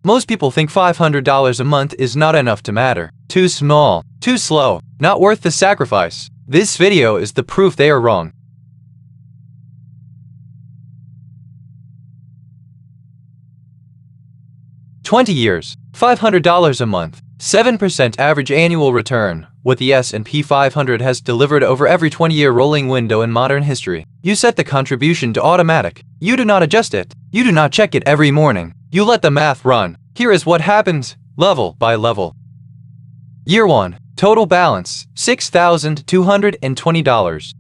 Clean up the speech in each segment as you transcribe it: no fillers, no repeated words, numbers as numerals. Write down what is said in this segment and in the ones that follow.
Most people think $500 a month is not enough to matter. Too small, too slow, not worth the sacrifice. This video is the proof they are wrong. $20 years, $500 a month, 7% average annual return, what the S&P 500 has delivered over every 20-year rolling window in modern history. You set the contribution to automatic. You do not adjust it. You do not check it every morning. You let the math run. Here is what happens, level by level. Year 1, total balance, $6,220.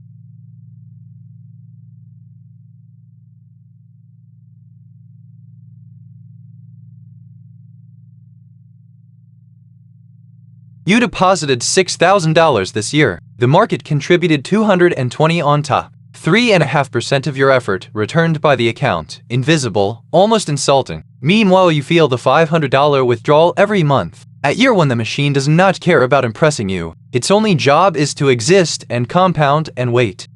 You deposited $6,000 this year. The market contributed $220 on top. 3.5% of your effort returned by the account. Invisible, almost insulting. Meanwhile, you feel the $500 withdrawal every month. At year 1, the machine does not care about impressing you. Its only job is to exist and compound and wait.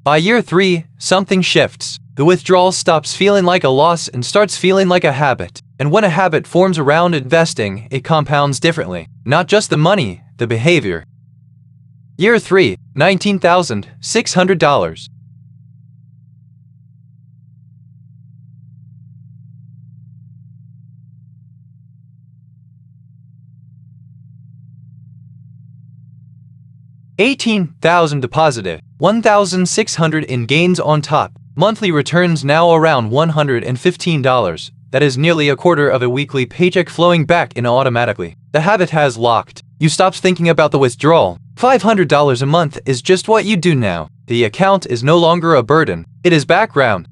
By year 3, something shifts. The withdrawal stops feeling like a loss and starts feeling like a habit. And when a habit forms around investing, it compounds differently. Not just the money, the behavior. Year 3, $19,600. $18,000 deposited, $1,600 in gains on top. Monthly returns now around $115. That is nearly a quarter of a weekly paycheck flowing back in automatically. The habit has locked. You stopped thinking about the withdrawal. $500 a month is just what you do now. The account is no longer a burden. It is background.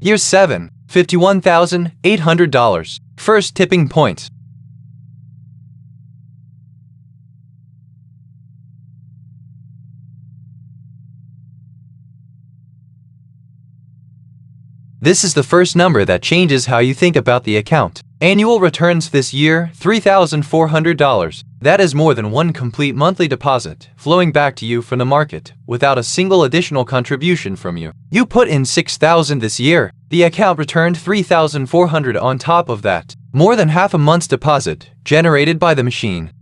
Year 7, $51,800. First tipping point. This is the first number that changes how you think about the account. Annual returns this year, $3,400. That is more than one complete monthly deposit flowing back to you from the market without a single additional contribution from you. You put in $6,000 this year. The account returned $3,400 on top of that. More than half a month's deposit generated by the machine.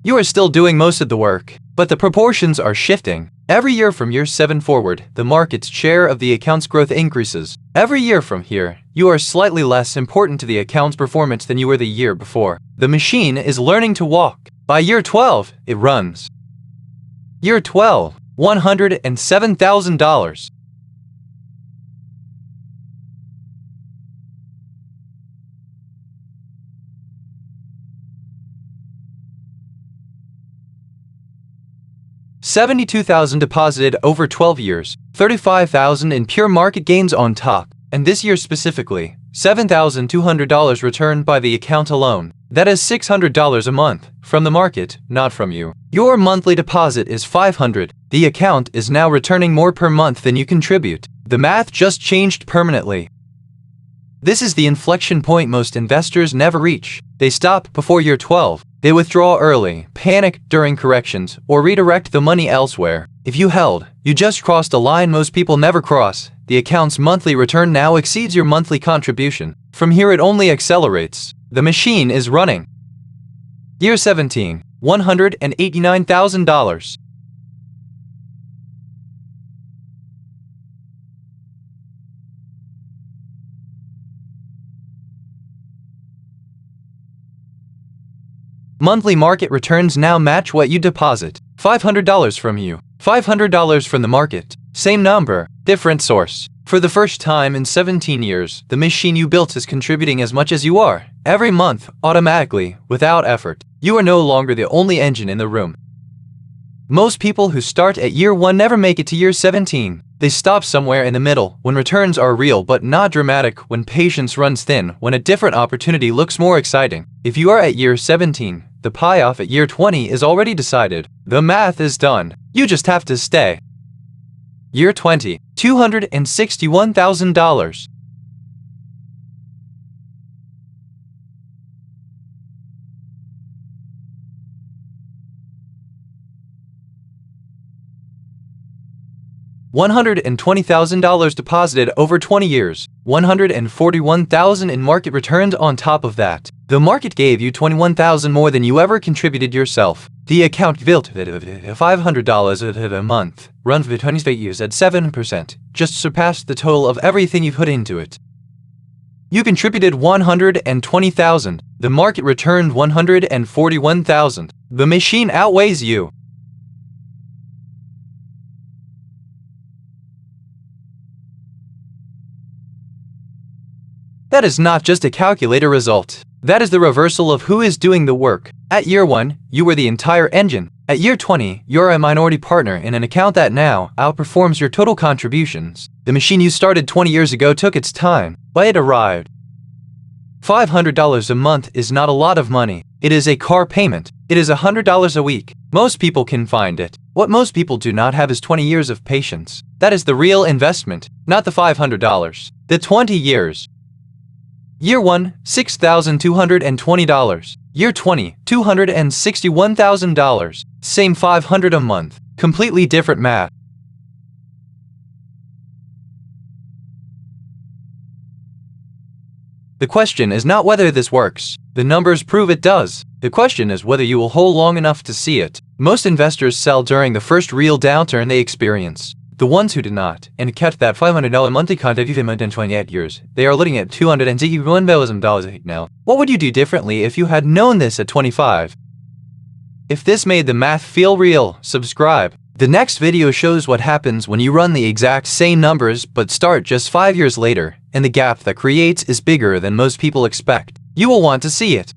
You are still doing most of the work, but the proportions are shifting. Every year from year 7 forward, the market's share of the account's growth increases. Every year from here, you are slightly less important to the account's performance than you were the year before. The machine is learning to walk. By year 12, it runs. Year 12, $107,000. $72,000 deposited over 12 years, $35,000 in pure market gains on top, and this year specifically, $7,200 returned by the account alone. That is $600 a month, from the market, not from you. Your monthly deposit is $500. The account is now returning more per month than you contribute. The math just changed permanently. This is the inflection point most investors never reach. They stop before year 12. They withdraw early, panic during corrections, or redirect the money elsewhere. If you held, you just crossed a line most people never cross. The account's monthly return now exceeds your monthly contribution. From here it only accelerates. The machine is running. Year 17, $189,000. Monthly market returns now match what you deposit. $500 from you, $500 from the market. Same number, different source. For the first time in 17 years, the machine you built is contributing as much as you are. Every month, automatically, without effort. You are no longer the only engine in the room. Most people who start at year 1 never make it to year 17. They stop somewhere in the middle, when returns are real but not dramatic, when patience runs thin, when a different opportunity looks more exciting. If you are at year 17, the payoff at year 20 is already decided. The math is done. You just have to stay. Year 20, $261,000. $120,000 deposited over 20 years, $141,000 in market returns on top of that. The market gave you $21,000 more than you ever contributed yourself. The account built $500 a month, run for 28 years at 7%, just surpassed the total of everything you put into it. You contributed $120,000. The market returned $141,000. The machine outweighs you. That is not just a calculator result. That is the reversal of who is doing the work. At year 1, you were the entire engine. At year 20, you're a minority partner in an account that now outperforms your total contributions. The machine you started 20 years ago took its time, but it arrived. $500 a month is not a lot of money. It is a car payment. It is $100 a week. Most people can find it. What most people do not have is 20 years of patience. That is the real investment, not the $500. The 20 years. Year 1, $6,220. Year 20, $261,000. Same $500 a month. Completely different math. The question is not whether this works. The numbers prove it does. The question is whether you will hold long enough to see it. Most investors sell during the first real downturn they experience. The ones who did not, and kept that $500 monthly contribution in 28 years, they are looking at $261,000 now. What would you do differently if you had known this at 25? If this made the math feel real, subscribe. The next video shows what happens when you run the exact same numbers but start just 5 years later, and the gap that creates is bigger than most people expect. You will want to see it.